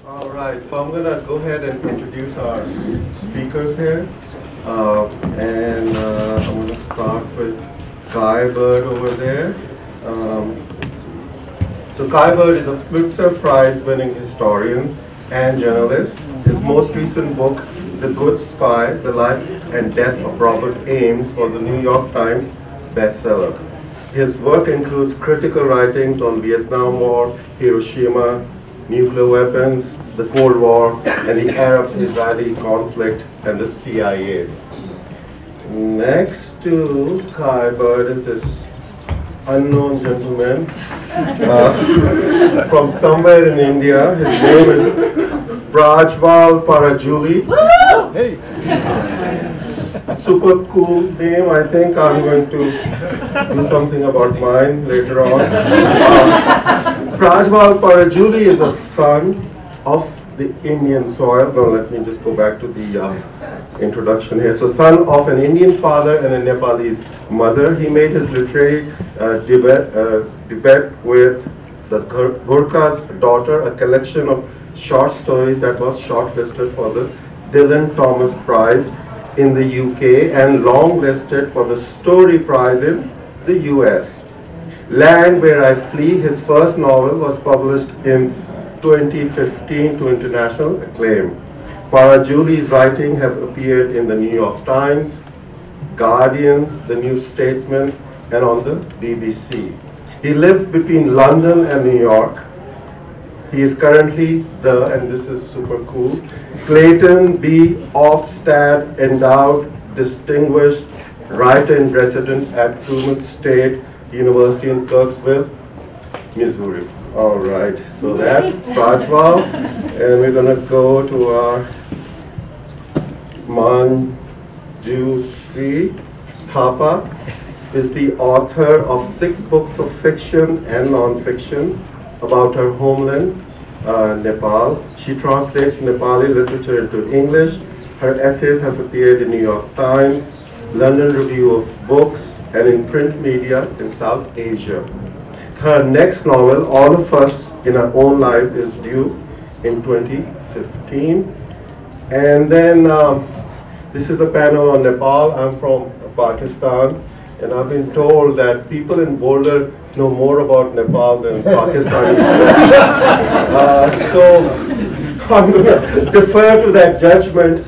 All right, so I'm going to go ahead and introduce our speakers here. I'm going to start with Kai Bird over there. Let's see. So Kai Bird is a Pulitzer Prize-winning historian and journalist. His most recent book, The Good Spy, The Life and Death of Robert Ames, was a New York Times bestseller. His work includes critical writings on Vietnam War, Hiroshima, nuclear weapons, the Cold War, and the Arab-Israeli conflict, and the CIA. Next to Kai Bird is this unknown gentleman from somewhere in India. His name is Prajwal Parajuly. Hey. Super cool name. I think I'm going to do something about mine later on. Prajwal Parajuly is a son of the Indian soil. Now let me just go back to the introduction here. So son of an Indian father and a Nepalese mother. He made his literary debut with the Gurkha's Daughter, a collection of short stories that was shortlisted for the Dylan Thomas Prize in the UK and longlisted for the Story Prize in the US. Land Where I Flee, his first novel, was published in 2015 to international acclaim. Parajuly's writing have appeared in the New York Times, Guardian, The New Statesman, and on the BBC. He lives between London and New York. He is currently the, and this is super cool, Clayton B. Ofstad Endowed Distinguished Writer-in-Resident at Truman State University in Kirksville, Missouri. All right, so that's Prajwal, and we're going to go to our Manjushree Thapa. Is the author of 6 books of fiction and non-fiction about her homeland, Nepal. She translates Nepali literature into English. Her essays have appeared in New York Times, London Review of Books, and in print media in South Asia. Her next novel, All of Us in Our Own Lives, is due in 2015. And then this is a panel on Nepal. I'm from Pakistan, and I've been told that people in Boulder know more about Nepal than Pakistan. So I'm going to defer to that judgment.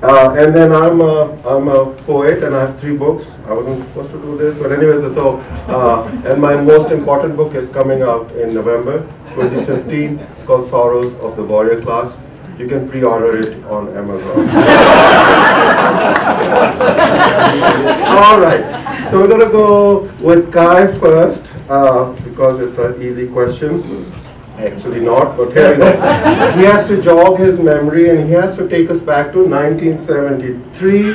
And then I'm a poet, and I have 3 books. I wasn't supposed to do this, but anyways, so and my most important book is coming out in November 2015. It's called Sorrows of the Warrior Class. You can pre-order it on Amazon. All right, so we're going to go with Kai first because it's an easy question. Actually not, but here we go. He has to jog his memory, and he has to take us back to 1973.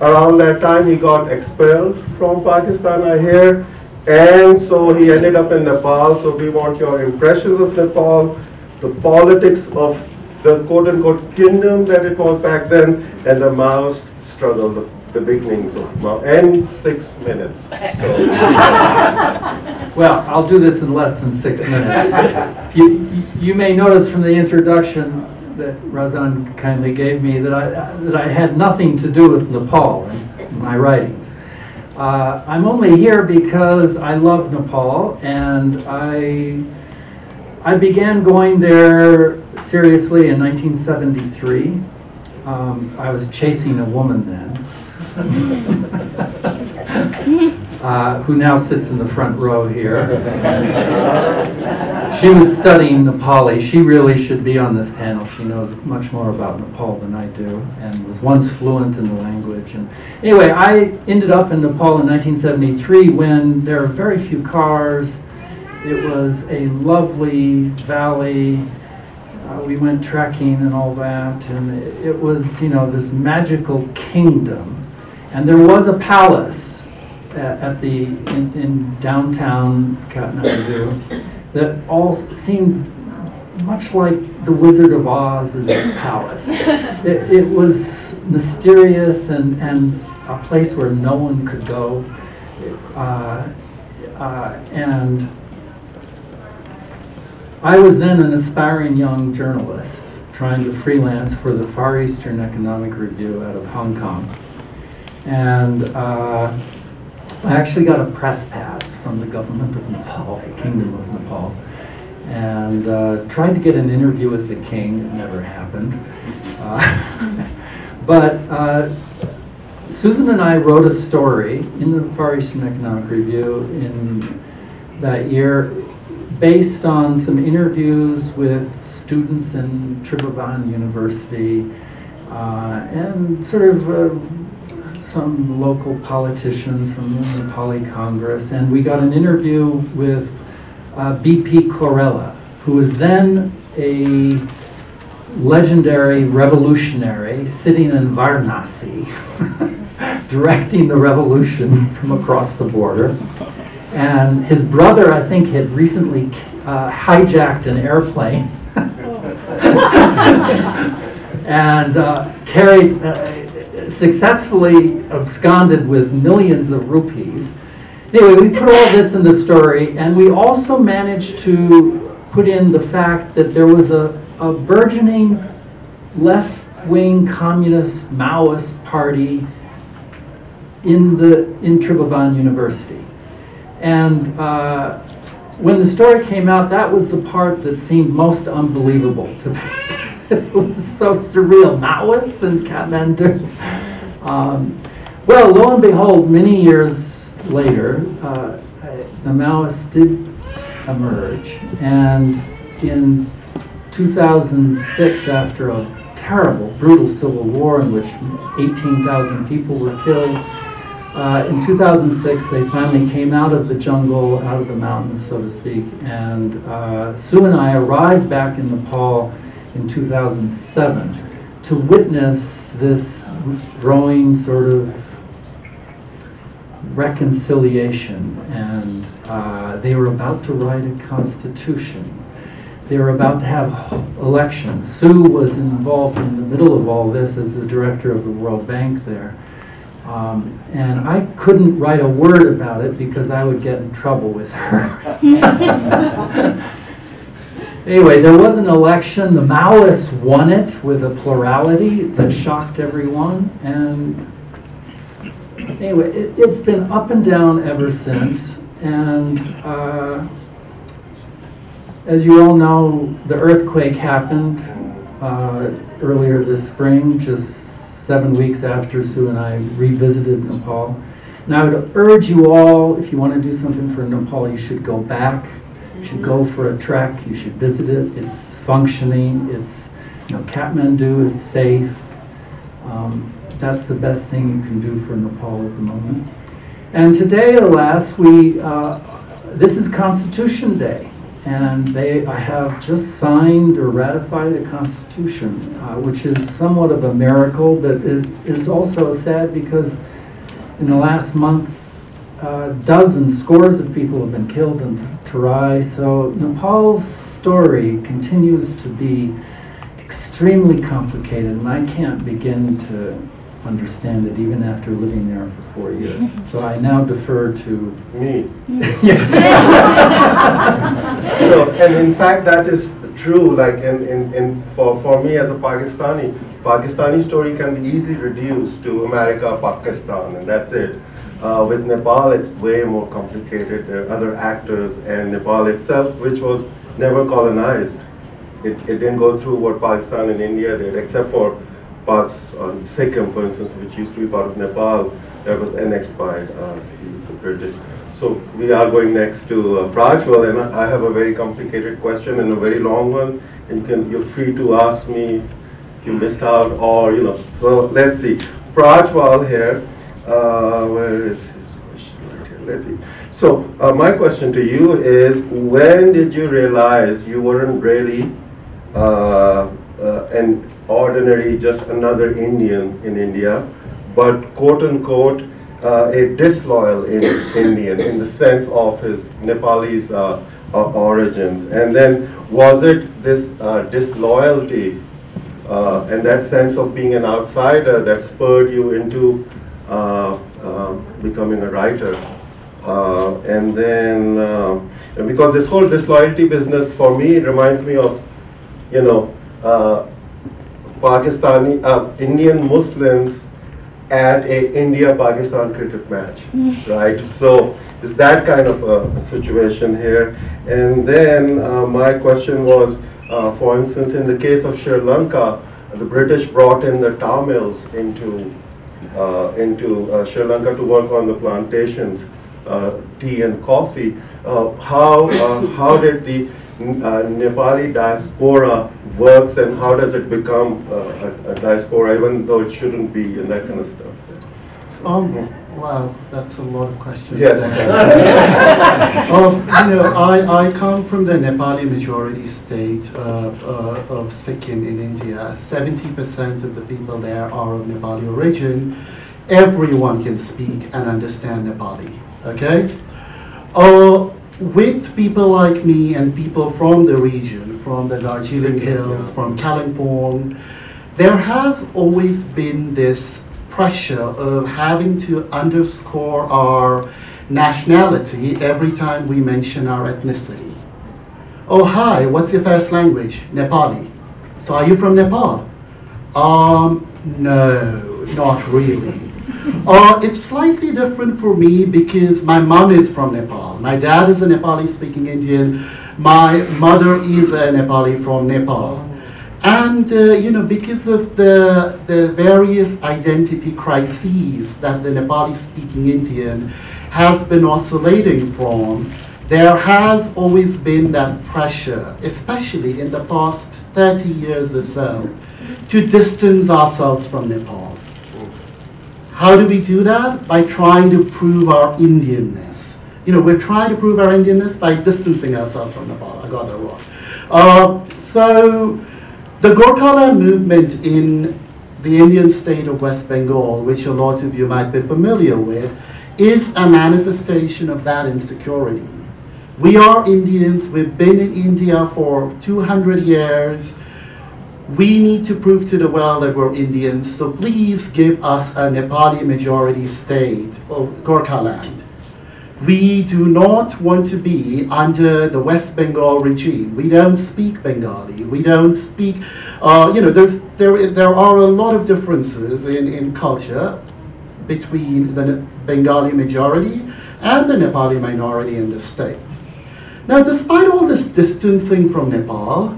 Around that time, he got expelled from Pakistan, I hear, and so he ended up in Nepal. So we want your impressions of Nepal, the politics of the quote-unquote kingdom that it was back then, and the Maoist struggle, the beginnings of Mao, and 6 minutes. So. Well, I'll do this in less than 6 minutes. You may notice from the introduction that Razan kindly gave me that I had nothing to do with Nepal in my writings. I'm only here because I love Nepal, and I began going there seriously in 1973. I was chasing a woman then. Who now sits in the front row here. She was studying Nepali. She really should be on this panel. She knows much more about Nepal than I do, and was once fluent in the language. And anyway, I ended up in Nepal in 1973 when there were very few cars. It was a lovely valley. We went trekking and all that, and it was, you know, this magical kingdom. And there was a palace in downtown Kathmandu that all seemed much like the Wizard of Oz's palace. It was mysterious and a place where no one could go. I was then an aspiring young journalist trying to freelance for the Far Eastern Economic Review out of Hong Kong. And I actually got a press pass from the government of Nepal, the Kingdom of Nepal, and tried to get an interview with the king. It never happened. But Susan and I wrote a story in the Far Eastern Economic Review in that year based on some interviews with students in Tribhuvan University and sort of some local politicians from the Nepali Congress. And we got an interview with B.P. Corella, who was then a legendary revolutionary sitting in Varanasi, directing the revolution from across the border. And his brother, I think, had recently hijacked an airplane and successfully absconded with millions of rupees. Anyway, we put all this in the story, and we also managed to put in the fact that there was a burgeoning left-wing communist Maoist party in Tribhuvan University. And when the story came out, that was the part that seemed most unbelievable to me. It was so surreal. Maoists in Kathmandu. Well, lo and behold, many years later, the Maoists did emerge. And in 2006, after a terrible, brutal civil war in which 18,000 people were killed, in 2006, they finally came out of the jungle, out of the mountains, so to speak, and Sue and I arrived back in Nepal in 2007 to witness this growing sort of reconciliation, and they were about to write a constitution. They were about to have elections. Sue was involved in the middle of all this as the director of the World Bank there. And I couldn't write a word about it because I would get in trouble with her. Anyway, there was an election. The Maoists won it with a plurality that shocked everyone. And anyway, it's been up and down ever since. And as you all know, the earthquake happened earlier this spring, just 7 weeks after Sue and I revisited Nepal. And I would urge you all, if you want to do something for Nepal, you should go back. You should go for a trek. You should visit it. It's functioning. It's, Kathmandu is safe. That's the best thing you can do for Nepal at the moment. And today, alas, this is Constitution Day. And I have just signed or ratified a constitution, which is somewhat of a miracle, but it is also sad because in the last month, dozens, scores of people have been killed in Terai. So Nepal's story continues to be extremely complicated, and I can't begin to understand it even after living there for 4 years. So I now defer to me. Yes. So, and in fact, that is true. Like for me as a Pakistani story can be easily reduced to America, Pakistan, and that's it. With Nepal, it's way more complicated. There are other actors, and Nepal itself, which was never colonized, it didn't go through what Pakistan and India did, except for parts on Sikkim, for instance, which used to be part of Nepal, that was annexed by the British. So we are going next to Prajwal, and I have a very complicated question and a very long one, and you're free to ask me if you missed out, or So let's see. Prajwal here, where is his question? Right here. Let's see. So my question to you is, when did you realize you weren't really an ordinary, just another Indian in India, but quote unquote a disloyal Indian in the sense of his Nepalese origins? And then was it this disloyalty and that sense of being an outsider that spurred you into becoming a writer? And then And because this whole disloyalty business for me, it reminds me of, you know, Pakistani, Indian Muslims at a India-Pakistan cricket match, right? So it's that kind of a situation here. And then my question was, for instance, in the case of Sri Lanka, the British brought in the Tamils into Sri Lanka to work on the plantations, tea and coffee. How did the Nepali diaspora works, and how does it become a diaspora, even though it shouldn't be, and that kind of stuff? Wow, that's a lot of questions. Yes. You know, I come from the Nepali majority state of Sikkim in India. 70% of the people there are of Nepali origin. Everyone can speak and understand Nepali, okay? With people like me and people from the region, from the Darjeeling Hills, from Kalimpong, there has always been this pressure of having to underscore our nationality every time we mention our ethnicity. Oh, hi, what's your first language? Nepali. So are you from Nepal? No, not really. It's slightly different for me because my mom is from Nepal. My dad is a Nepali-speaking Indian. My mother is a Nepali from Nepal. And, you know, because of the various identity crises that the Nepali-speaking Indian has been oscillating from, there has always been that pressure, especially in the past 30 years or so, to distance ourselves from Nepal. How do we do that? By trying to prove our Indianness. You know, we're trying to prove our Indianness by distancing ourselves from Nepal. I got that wrong. So the Gurkha movement in the Indian state of West Bengal, which a lot of you might be familiar with, is a manifestation of that insecurity. We are Indians. We've been in India for 200 years. We need to prove to the world that we're Indians, so please give us a Nepali majority state of Gurkha land. We do not want to be under the West Bengal regime. We don't speak Bengali. We don't speak, you know, there are a lot of differences in culture between the Bengali majority and the Nepali minority in the state. Now, despite all this distancing from Nepal,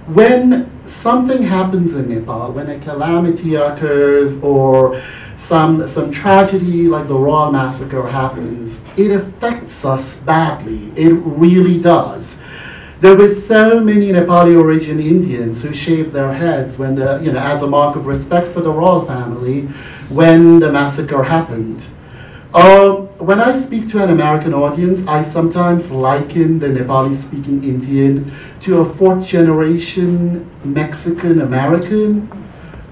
when something happens in Nepal, when a calamity occurs or some tragedy like the Royal Massacre happens, it affects us badly. It really does. There were so many Nepali origin Indians who shaved their heads when as a mark of respect for the royal family when the massacre happened. When I speak to an American audience, I sometimes liken the Nepali-speaking Indian to a fourth-generation Mexican-American.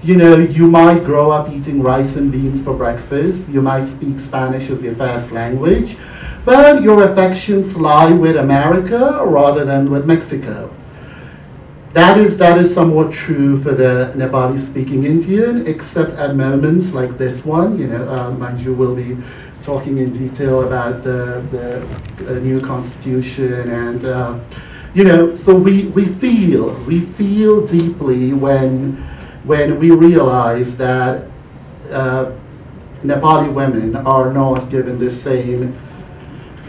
You know, you might grow up eating rice and beans for breakfast. You might speak Spanish as your first language, but your affections lie with America rather than with Mexico. That is somewhat true for the Nepali-speaking Indian, except at moments like this one. You know, Manju will be talking in detail about the new constitution, and you know, so we feel deeply when we realize that Nepali women are not given the same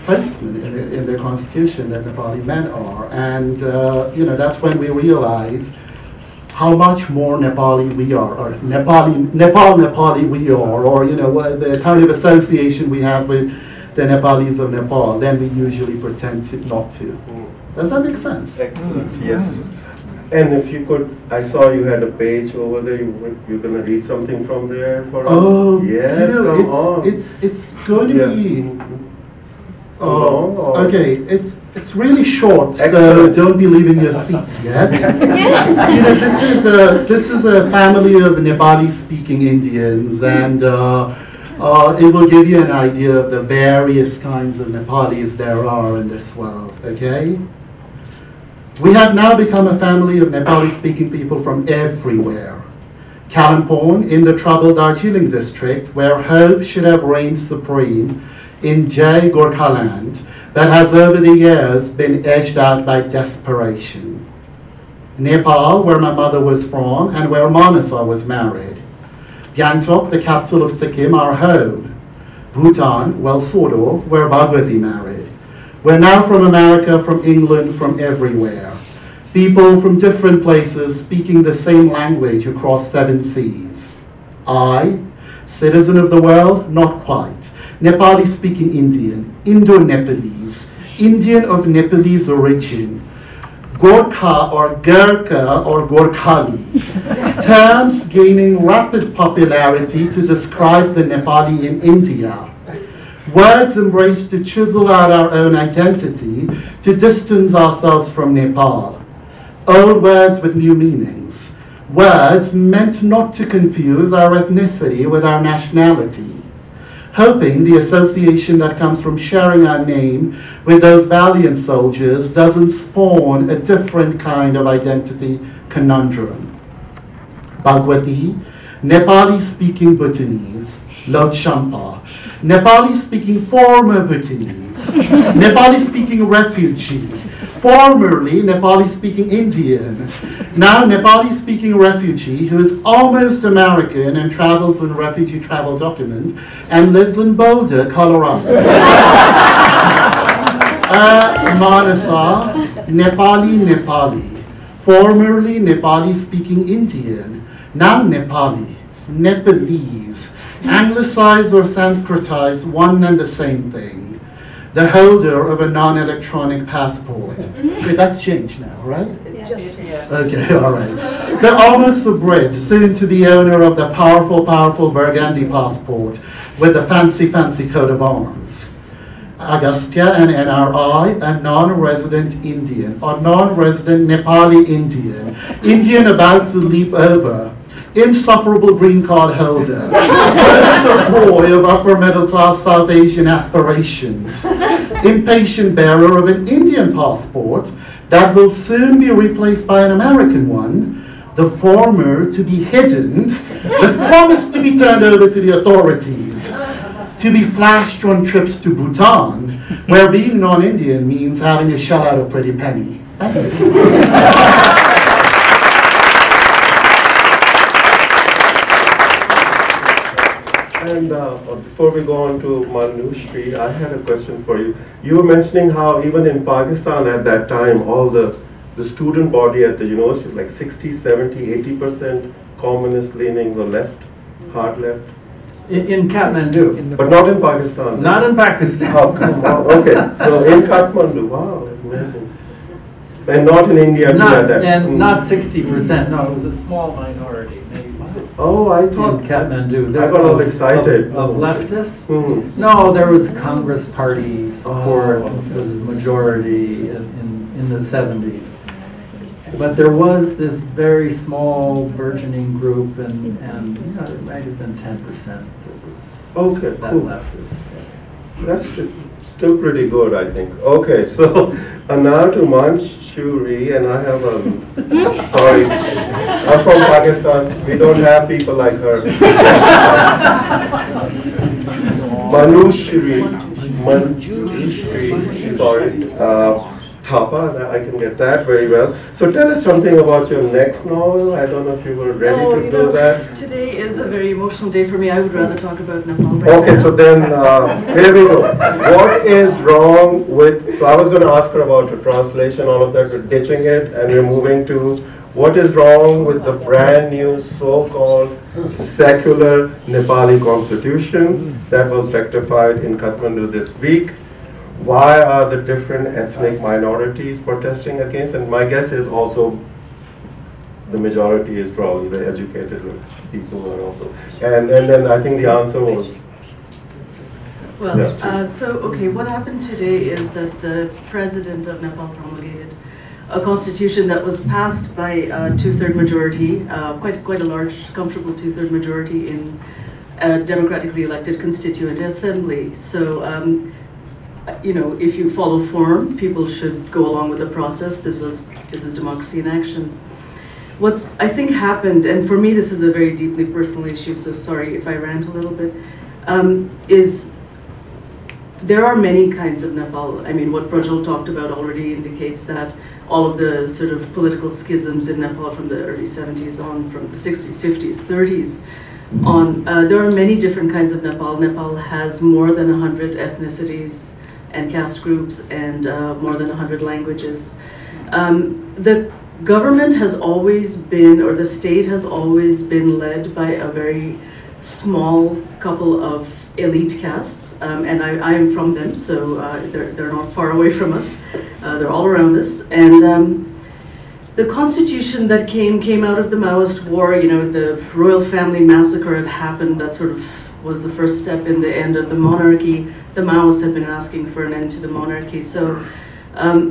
placement in their constitution that Nepali men are, and you know, that's when we realize how much more Nepali we are, or Nepali we are, or you know, the kind of association we have with the Nepalis of Nepal, then we usually pretend not to. Does that make sense? Excellent, yes. And if you could, I saw you had a page over there, you're going to read something from there for us? Oh, yes, you know, come on. It's going to be... okay, it's really short, so don't be leaving your seats yet. You know, this is a family of Nepali-speaking Indians, and it will give you an idea of the various kinds of Nepalis there are in this world, okay? We have now become a family of Nepali-speaking people from everywhere. Kalimpong, in the troubled Darjeeling district, where hope should have reigned supreme, in Jai Gurkha land, but has over the years been edged out by desperation. Nepal, where my mother was from, and where Manasa was married. Gangtok, the capital of Sikkim, our home. Bhutan, well, sort of, where Bhagwati married. We're now from America, from England, from everywhere. People from different places speaking the same language across 7 seas. I, citizen of the world, not quite. Nepali speaking Indian, Indo-Nepalese, Indian of Nepalese origin, Gurkha or Gurkha or Gorkhali, terms gaining rapid popularity to describe the Nepali in India. Words embraced to chisel out our own identity, to distance ourselves from Nepal. Old words with new meanings. Words meant not to confuse our ethnicity with our nationality. Hoping the association that comes from sharing our name with those valiant soldiers doesn't spawn a different kind of identity conundrum. Bhagwati, Nepali-speaking Bhutanese, Lotchampa, Nepali-speaking former Bhutanese, Nepali-speaking refugee, formerly Nepali-speaking Indian, now Nepali-speaking refugee who is almost American and travels on refugee travel document and lives in Boulder, Colorado. Manasa, Nepali, formerly Nepali-speaking Indian, now Nepalese, anglicized or Sanskritized, one and the same thing. The holder of a non-electronic passport. Okay, that's changed now, right? Okay, all right. They're almost a Brit, soon to be owner of the powerful Burgundy passport with the fancy coat of arms. Agastya and NRI, a non-resident Indian, or non-resident Nepali Indian, Indian about to leap over. Insufferable green card holder, poster boy of upper middle class South Asian aspirations, impatient bearer of an Indian passport that will soon be replaced by an American one, the former to be hidden, the promise to be turned over to the authorities, to be flashed on trips to Bhutan, where being non-Indian means having to shell out a pretty penny. Thank you. And before we go on to Manjushree, I had a question for you. You were mentioning how even in Pakistan at that time, all the student body at the university, like 60, 70, 80% communist leanings or left, hard left. In Kathmandu. But not in Pakistan. Not in Pakistan. How come? Okay, so in Kathmandu, wow, amazing. And not in India too at that. And not 60%, no, it was a small minority. Oh, I thought in Kathmandu. I got all excited. Of leftists? No, there was Congress Party support was majority in the 70s. But there was this very small burgeoning group, and you know, it might have been 10% that was that leftist. Yes. That's still pretty good, I think. Okay, so now to Manjushree, and I have a sorry, I'm from Pakistan. We don't have people like her. Manjushree, sorry. Thapa, I can get that very well. So tell us something about your next novel. I don't know if you were ready to do that. Today is a very emotional day for me. I would rather talk about Nepal. Okay, so then here we go. What is wrong with, so I was going to ask her about the translation, all of that, we're ditching it, and we're moving to what is wrong with the brand new so-called secular Nepali constitution that was rectified in Kathmandu this week. Why are the different ethnic minorities protesting against? And my guess is also the majority is probably the educated people are also. And then I think the answer was... Well, okay, what happened today is that the president of Nepal promulgated a constitution that was passed by a 2/3 majority, quite a large, comfortable 2/3 majority in a democratically elected constituent assembly. So, you know, if you follow form, people should go along with the process. This is democracy in action. What's I think happened, and for me this is a very deeply personal issue, so sorry if I rant a little bit, is there are many kinds of Nepal. I mean, what Prajwal talked about already indicates that all of the sort of political schisms in Nepal from the early 70s on, from the 60s, 50s, 30s on, there are many different kinds of Nepal. Nepal has more than 100 ethnicities and caste groups and more than 100 languages. The government has always been, or the state has always been led by a very small couple of elite castes, and I am from them, so they're not far away from us. They're all around us, and the constitution that came out of the Maoist war, you know, the royal family massacre had happened. That sort of was the first step in the end of the monarchy. The Maoists had been asking for an end to the monarchy, so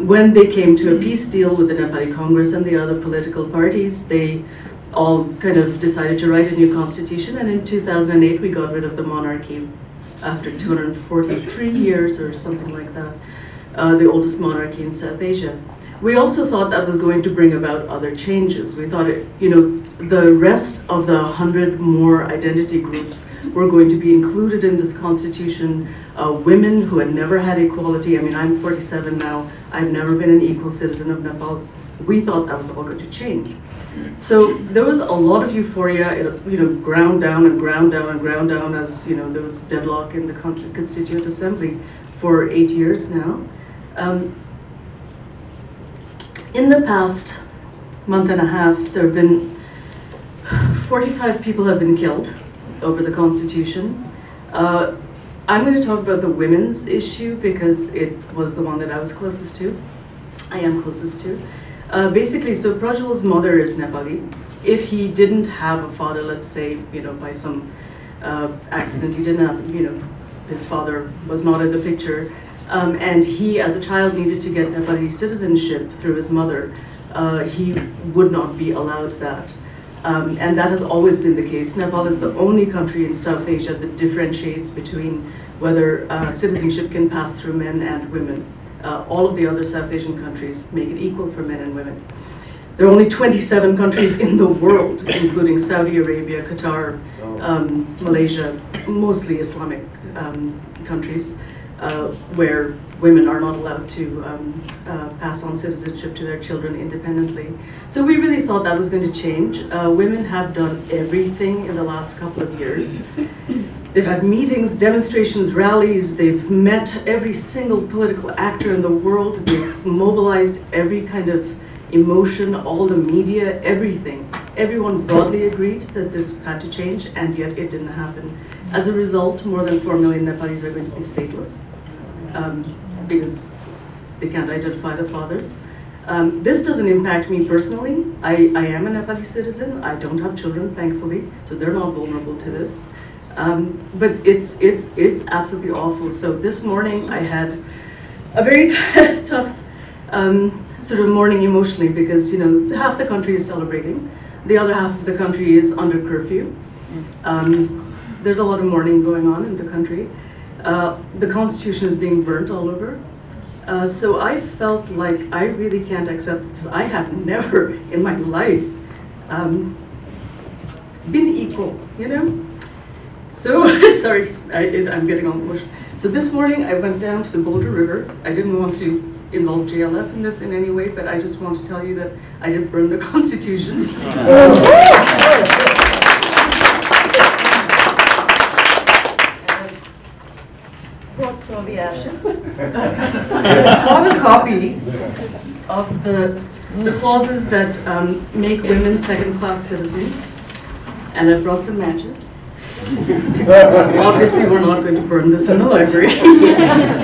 when they came to a peace deal with the Nepali Congress and the other political parties, they all kind of decided to write a new constitution, and in 2008 we got rid of the monarchy after 243 years or something like that, the oldest monarchy in South Asia. We also thought that was going to bring about other changes. We thought, you know, the rest of the 100 more identity groups were going to be included in this constitution. Women who had never had equality. I mean, I'm 47 now. I've never been an equal citizen of Nepal. We thought that was all going to change. So there was a lot of euphoria. It, you know, ground down and ground down and ground down as, you know, there was deadlock in the Constituent Assembly for 8 years now. In the past month and a half, there have been 45 people have been killed over the Constitution. I'm going to talk about the women's issue because it was the one that I was closest to. I am closest to. Basically, so Prajwal's mother is Nepali. If he didn't have a father, let's say, you know, by some accident, he didn't have, you know, his father was not in the picture, and he, as a child, needed to get Nepali citizenship through his mother, he would not be allowed that. And that has always been the case. Nepal is the only country in South Asia that differentiates between whether citizenship can pass through men and women. All of the other South Asian countries make it equal for men and women. There are only 27 countries in the world, including Saudi Arabia, Qatar, Malaysia, mostly Islamic countries, where women are not allowed to pass on citizenship to their children independently. So we really thought that was going to change. Women have done everything in the last couple of years. They've had meetings, demonstrations, rallies. They've met every single political actor in the world. They've mobilized every kind of emotion, all the media, everything. Everyone broadly agreed that this had to change, and yet it didn't happen. As a result, more than 4 million Nepalis are going to be stateless because they can't identify the fathers. This doesn't impact me personally. I am a Nepali citizen. I don't have children, thankfully, so they're not vulnerable to this. But it's absolutely awful. So this morning I had a very tough sort of morning emotionally because, you know, half the country is celebrating, the other half of the country is under curfew. There's a lot of mourning going on in the country. The Constitution is being burnt all over. So I felt like I really can't accept this. I have never in my life been equal, you know? So, sorry, I'm getting all emotional. So this morning I went down to the Boulder River. I didn't want to involve JLF in this in any way, but I just want to tell you that I did burn the Constitution. Brought some of the ashes. I bought a copy of the clauses that make women second-class citizens, and I brought some matches. Obviously, we're not going to burn this in the library.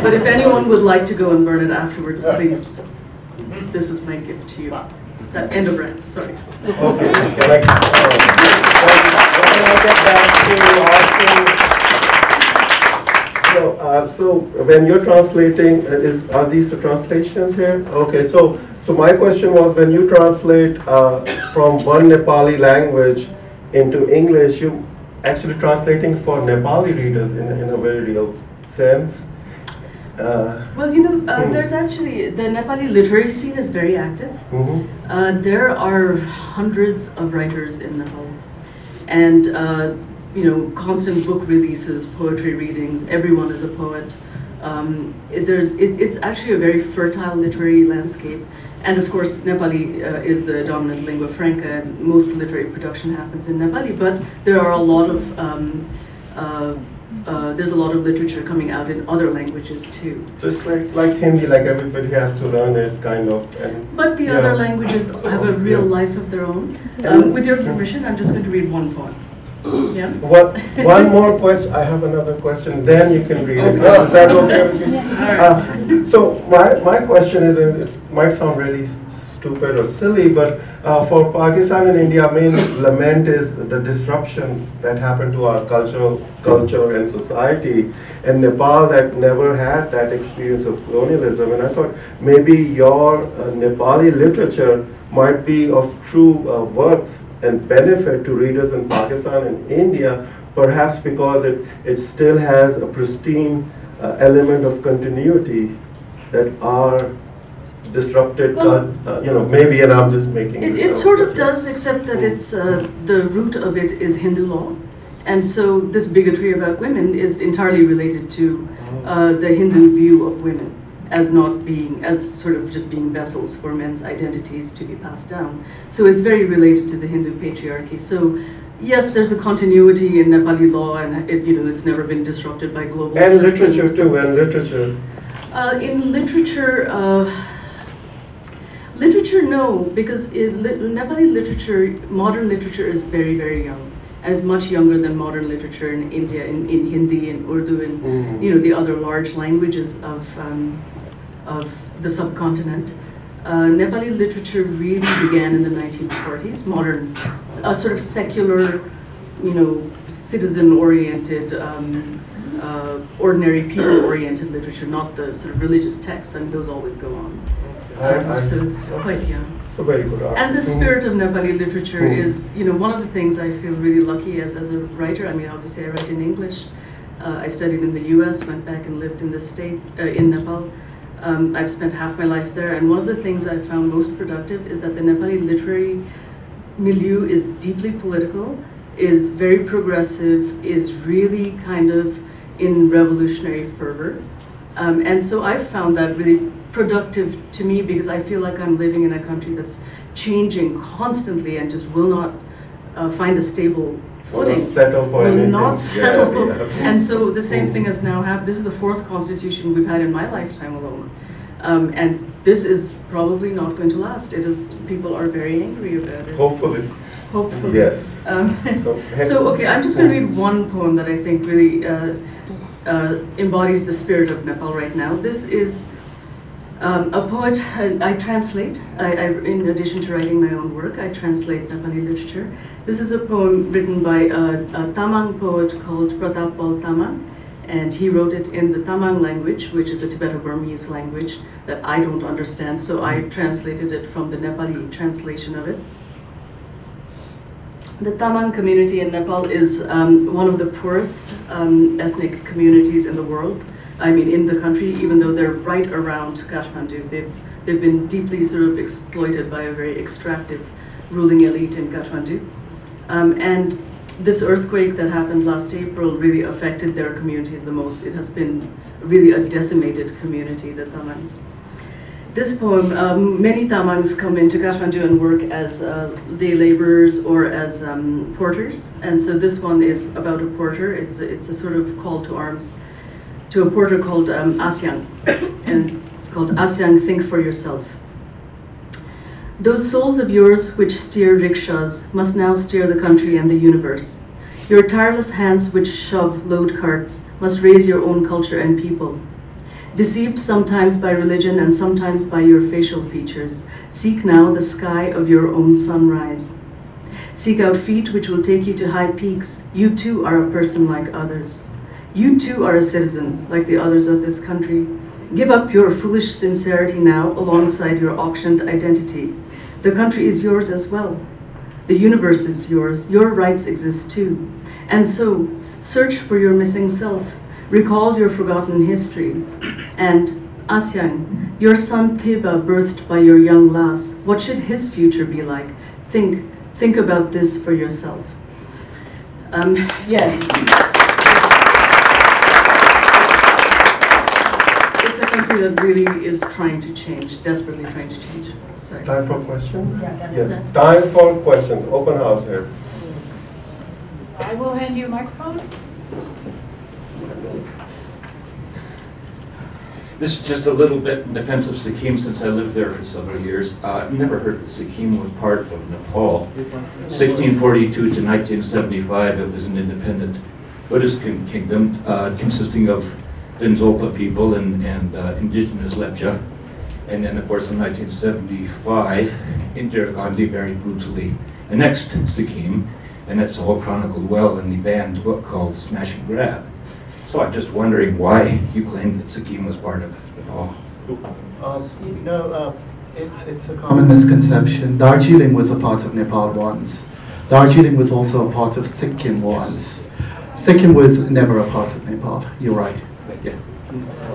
But if anyone would like to go and burn it afterwards, please. This is my gift to you. That end of rant, sorry. Okay, can I get back to so when you're translating, are these the translations here? Okay, so my question was, when you translate from one Nepali language into English, you actually translating for Nepali readers in a very real sense. Well, you know, there's actually, the Nepali literary scene is very active. There are hundreds of writers in Nepal. And, you know, constant book releases, poetry readings, everyone is a poet. It's actually a very fertile literary landscape. And of course, Nepali is the dominant lingua franca, and most literary production happens in Nepali. But there are a lot of there's a lot of literature coming out in other languages too. So it's like Hindi, like everybody has to learn it, kind of. But the other languages have a real life of their own. With your permission, I'm just going to read one poem. Yeah. One more question. I have another question. Then you can read it. Is that okay with you? Yeah. So my question is, it might sound really stupid or silly, but for Pakistan and India, main lament is the disruptions that happen to our culture and society. And Nepal that never had that experience of colonialism. And I thought maybe your Nepali literature might be of true worth and benefit to readers in Pakistan and India, perhaps because it still has a pristine element of continuity that are disrupted, maybe, and I'm just making it sort of does, except that it's the root of it is Hindu law, and so this bigotry about women is entirely related to the Hindu view of women as not being, as sort of just being vessels for men's identities to be passed down. So it's very related to the Hindu patriarchy. So yes, there's a continuity in Nepali law, and it's never been disrupted by global and systems. Literature too, and literature. In literature, literature, no, because Nepali literature, modern literature is very, very young, and it's much younger than modern literature in India, in Hindi and Urdu and the other large languages of the subcontinent. Nepali literature really began in the 1940s, modern, sort of secular, citizen-oriented, ordinary people-oriented literature, not the sort of religious texts, and those always go on. So it's quite young. So very good art. And the spirit of Nepali literature is, one of the things I feel really lucky as a writer. I mean, obviously I write in English. I studied in the US, went back and lived in the state, in Nepal. I've spent half my life there, and one of the things I found most productive is that the Nepali literary milieu is deeply political, is very progressive, is really kind of in revolutionary fervor. And so I've found that really productive to me, because I feel like I'm living in a country that's changing constantly and just will not find a stable footing. Will not settle for anything. Will not settle. Yeah. And so the same thing has now happened. This is the 4th constitution we've had in my lifetime alone. And this is probably not going to last. People are very angry about it. Hopefully. Hopefully. Yes. So okay, I'm just going to read one poem that I think really embodies the spirit of Nepal right now. This is a poet. I translate. In addition to writing my own work, I translate Nepali literature. This is a poem written by a Tamang poet called Prajwal Parajuly, and he wrote it in the Tamang language, which is a Tibeto-Burmese language that I don't understand, so I translated it from the Nepali translation of it. The Tamang community in Nepal is one of the poorest ethnic communities in the world. I mean, in the country, even though they're right around Kathmandu. They've been deeply sort of exploited by a very extractive ruling elite in Kathmandu. And this earthquake that happened last April really affected their communities the most. It has been really a decimated community, the Tamangs. This poem, many Tamangs come into Kathmandu and work as day laborers or as porters. And so this one is about a porter. It's a sort of call to arms to a porter called Asyang. And it's called Asyang, Think for Yourself. Those souls of yours which steer rickshaws must now steer the country and the universe. Your tireless hands which shove load carts must raise your own culture and people. Deceived sometimes by religion and sometimes by your facial features, seek now the sky of your own sunrise. Seek out feet which will take you to high peaks. You too are a person like others. You too are a citizen like the others of this country. Give up your foolish sincerity now alongside your auctioned identity. The country is yours as well. The universe is yours. Your rights exist too. And so, search for your missing self. Recall your forgotten history. And Asyang, your son Theba, birthed by your young lass, what should his future be like? Think about this for yourself. a country that really is trying to change, desperately trying to change. Sorry. Time for questions? Yeah, Yes, time for questions. Open house here. I will hand you a microphone. This is just a little bit in defense of Sikkim, since I lived there for several years. I've never heard that Sikkim was part of Nepal. 1642 to 1975, it was an independent Buddhist kingdom consisting of Dinzopa people and indigenous Lepcha. And then, of course, in 1975, Indira Gandhi very brutally annexed Sikkim, and that's all chronicled well in the banned book called Smash and Grab. So I'm just wondering why you claim that Sikkim was part of Nepal. It's a common misconception. Darjeeling was a part of Nepal once. Darjeeling was also a part of Sikkim once. Sikkim was never a part of Nepal. You're right. Yeah.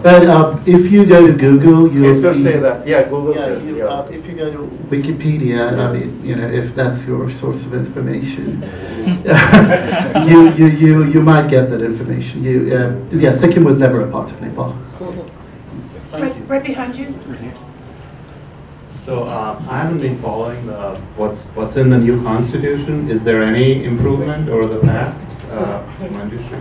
But if you go to Google, you'll It does see. say that. Yeah, Google says. If you go to Wikipedia, I mean, if that's your source of information, you might get that information. Yeah, Sikkim was never a part of Nepal. Right behind you. So I haven't been following what's in the new constitution. Is there any improvement over the past, Manjushree?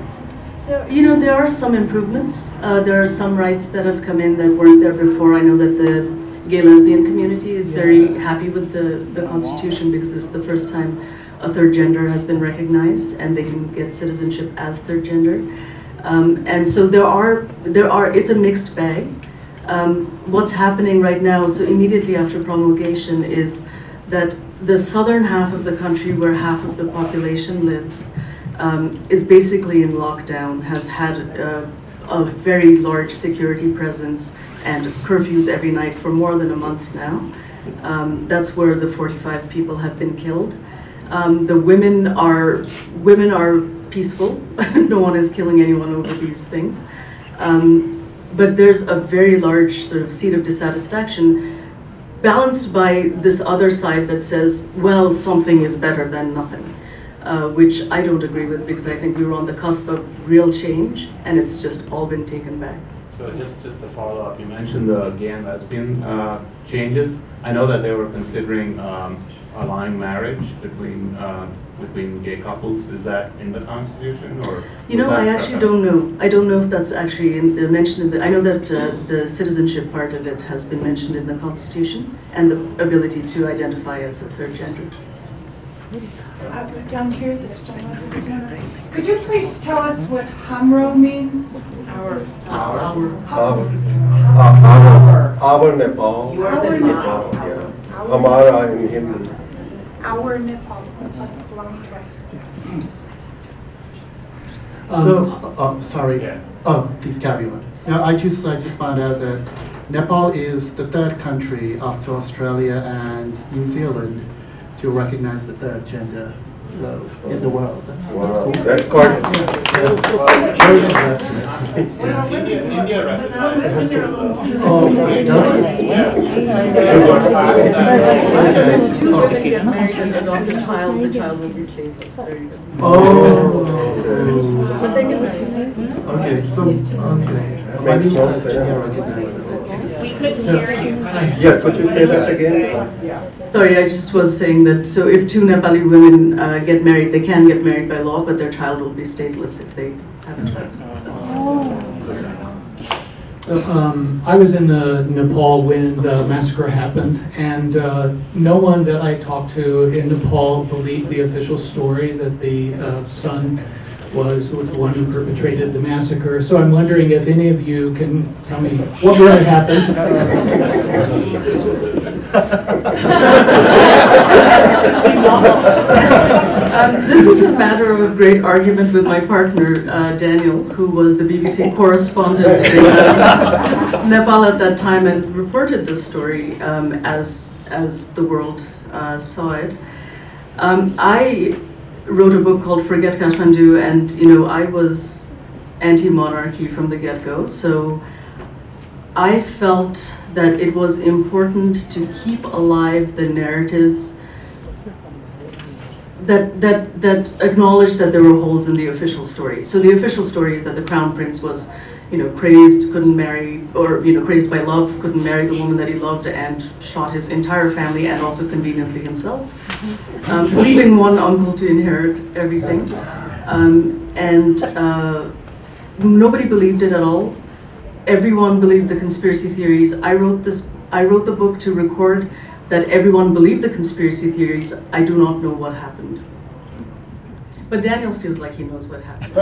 You know, there are some improvements. There are some rights that have come in that weren't there before. I know that the gay lesbian community is very happy with the Constitution because this is the first time a third gender has been recognized and they can get citizenship as third gender. And so it's a mixed bag. What's happening right now, so immediately after promulgation, is that the southern half of the country where half of the population lives is basically in lockdown, has had a very large security presence and curfews every night for more than a month now. That's where the 45 people have been killed. The women are peaceful. No one is killing anyone over these things. But there's a very large sort of seat of dissatisfaction balanced by this other side that says, well, something is better than nothing. Which I don't agree with because I think we were on the cusp of real change and it's just all been taken back. So just to follow up, you mentioned the gay and lesbian changes. I know that they were considering allowing marriage between gay couples. Is that in the Constitution, or? You know, I actually don't know. I don't know if that's actually mentioned in the. I know that the citizenship part of it has been mentioned in the Constitution and the ability to identify as a third gender. Down here, the stone. Could you please tell us what Hamro means? Our Nepal. Yours in Nepal. Yeah. Hamara in Hindi. Our Nepal. Sorry. Yeah. Oh, please carry on. Now, I just found out that Nepal is the third country after Australia and New Zealand to recognize the third gender. So in the world, that's Wow, cool. that's quite. Very interesting. India recognizes. Oh, does it? Two women get married and adopt a child, the child will be stateless. There you go. Oh. But they get married. Okay. That makes no sense. India recognizes it. We couldn't hear you. Yeah, could you say that again? Sorry, I just was saying that, so if two Nepali women get married, they can get married by law, but their child will be stateless if they have a child. I was in Nepal when the massacre happened, and no one that I talked to in Nepal believed the official story that the son was the one who perpetrated the massacre. So I'm wondering if any of you can tell me what really happened. This is a matter of great argument with my partner, Daniel, who was the BBC correspondent in Nepal at that time and reported this story as the world saw it. I wrote a book called Forget Kathmandu, and I was anti-monarchy from the get-go, so I felt that it was important to keep alive the narratives that acknowledged that there were holes in the official story. So the official story is that the Crown Prince was, crazed, couldn't marry, or crazed by love, couldn't marry the woman that he loved, and shot his entire family and also conveniently himself, leaving one uncle to inherit everything. And nobody believed it at all. Everyone believed the conspiracy theories. I wrote the book to record that everyone believed the conspiracy theories. I do not know what happened. But Daniel feels like he knows what happened.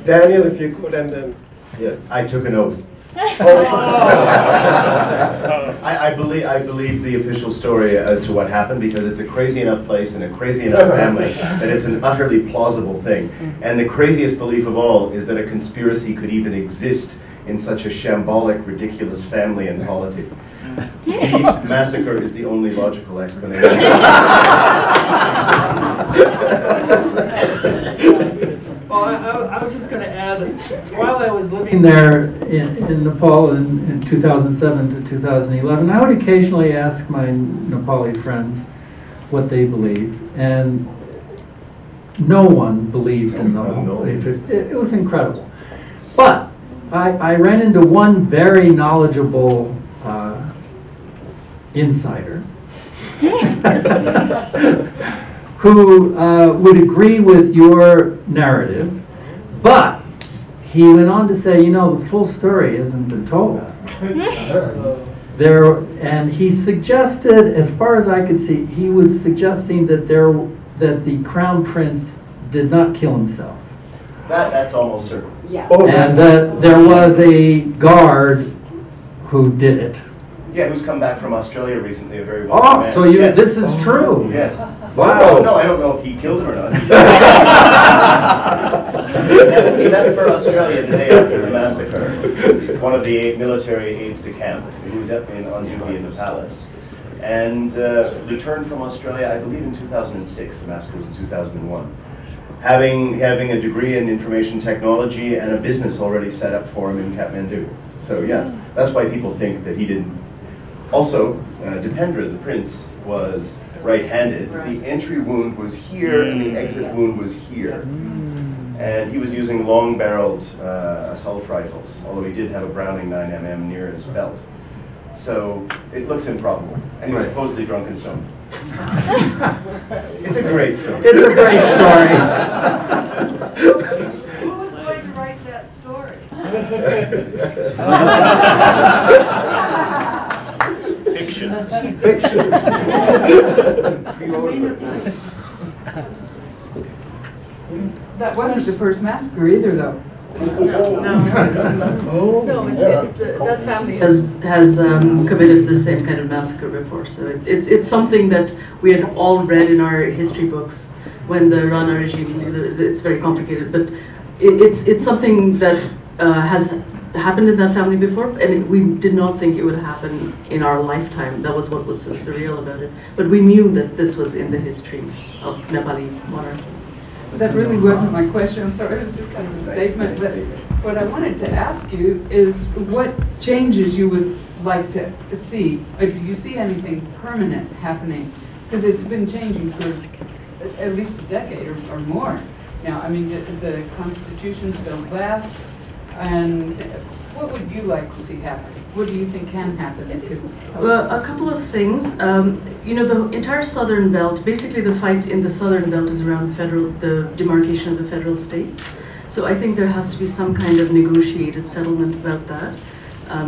Daniel, if you could, and then, yeah. I took an oath. I believe the official story as to what happened because it's a crazy enough place and a crazy enough family that it's an utterly plausible thing. And the craziest belief of all is that a conspiracy could even exist in such a shambolic, ridiculous family and polity. The massacre is the only logical explanation. Well, I was just going to add, while I was living there in Nepal in 2007 to 2011, I would occasionally ask my Nepali friends what they believed, and no one believed in the whole belief. It was incredible. But I ran into one very knowledgeable insider who would agree with your narrative, but he went on to say, the full story hasn't been told. And he suggested, as far as I could see, he was suggesting that the Crown Prince did not kill himself. That's almost certain. Yeah. And that there was a guard who did it. Yeah, who's come back from Australia recently, a very well man. So yes. This is true. Yes. Wow. Oh, no, I don't know if he killed him or not. He left for Australia the day after the massacre. One of the military aides de camp who was on duty in the palace. And returned from Australia, I believe in 2006. The massacre was in 2001. Having a degree in information technology and a business already set up for him in Kathmandu. So yeah, that's why people think that he didn't. Also, Dipendra, the prince, was right-handed. The entry wound was here and the exit wound was here. And he was using long-barreled assault rifles, although he did have a Browning 9mm near his belt. So it looks improbable. And he's supposedly drunk and stoned. It's a great story. It's a great story. Who was going to write that story? Fiction. She's fiction. That wasn't the first massacre either, though. That family has committed the same kind of massacre before. So it's something that we had all read in our history books when the Rana regime. It's very complicated, but it's something that has happened in that family before, and we did not think it would happen in our lifetime. That was what was so surreal about it. But we knew that this was in the history of Nepali monarchy. That really wasn't my question. I'm sorry, it was just kind of a statement. But what I wanted to ask you is what changes you would like to see. Do you see anything permanent happening? Because it's been changing for at least a decade or more. Now, I mean, the constitutions don't last. And what would you like to see happen? What do you think can happen? Well, a couple of things. The entire southern belt, basically the fight in the southern belt is around the demarcation of the federal states. So I think there has to be some kind of negotiated settlement about that,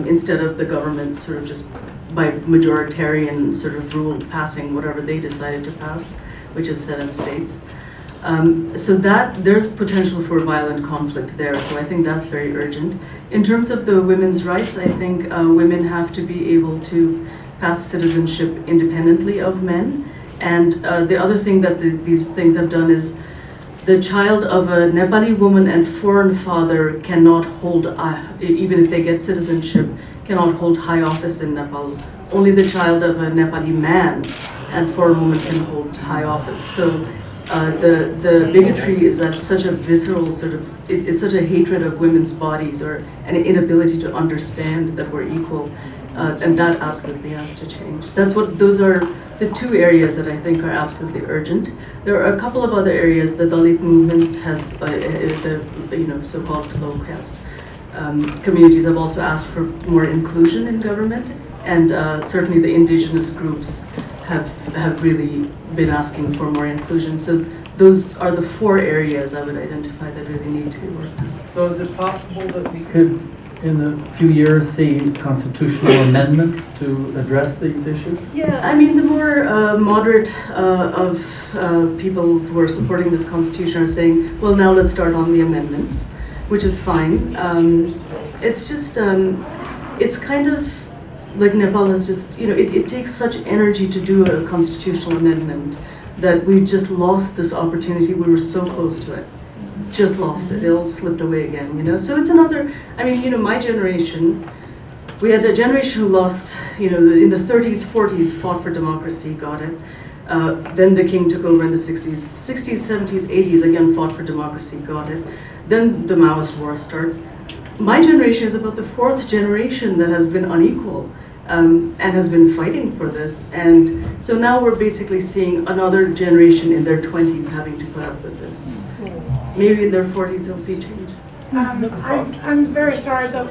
instead of the government sort of just by majoritarian sort of rule passing whatever they decided to pass, which is 7 states. So there's potential for violent conflict there, so I think that's very urgent. In terms of the women's rights, I think women have to be able to pass citizenship independently of men. And the other thing that these things have done is the child of a Nepali woman and foreign father cannot hold, even if they get citizenship, cannot hold high office in Nepal. Only the child of a Nepali man and foreign woman can hold high office. So the bigotry is at such a visceral sort of, it's such a hatred of women's bodies or an inability to understand that we're equal. And that absolutely has to change. Those are the two areas that I think are absolutely urgent. There are a couple of other areas. The Dalit movement has, the so-called low caste communities have also asked for more inclusion in government, and certainly the indigenous groups have really been asking for more inclusion. So those are the 4 areas I would identify that really need to be worked on. So is it possible that we could, in a few years, see constitutional amendments to address these issues? Yeah, I mean, the more moderate of people who are supporting this constitution are saying, well, now let's start on the amendments, which is fine. It's just, it's kind of like Nepal has just, it takes such energy to do a constitutional amendment that we just lost this opportunity. We were so close to it. Just lost it. It all slipped away again, So it's another, I mean, my generation, we had a generation who lost, in the 30s, 40s, fought for democracy, got it. Then the king took over in the 60s. 60s, 70s, 80s, again fought for democracy, got it. Then the Maoist war starts. My generation is about the 4th generation that has been unequal and has been fighting for this. And so now we're basically seeing another generation in their 20s having to put up with this. Maybe in their 40s they'll see change. I'm very sorry, but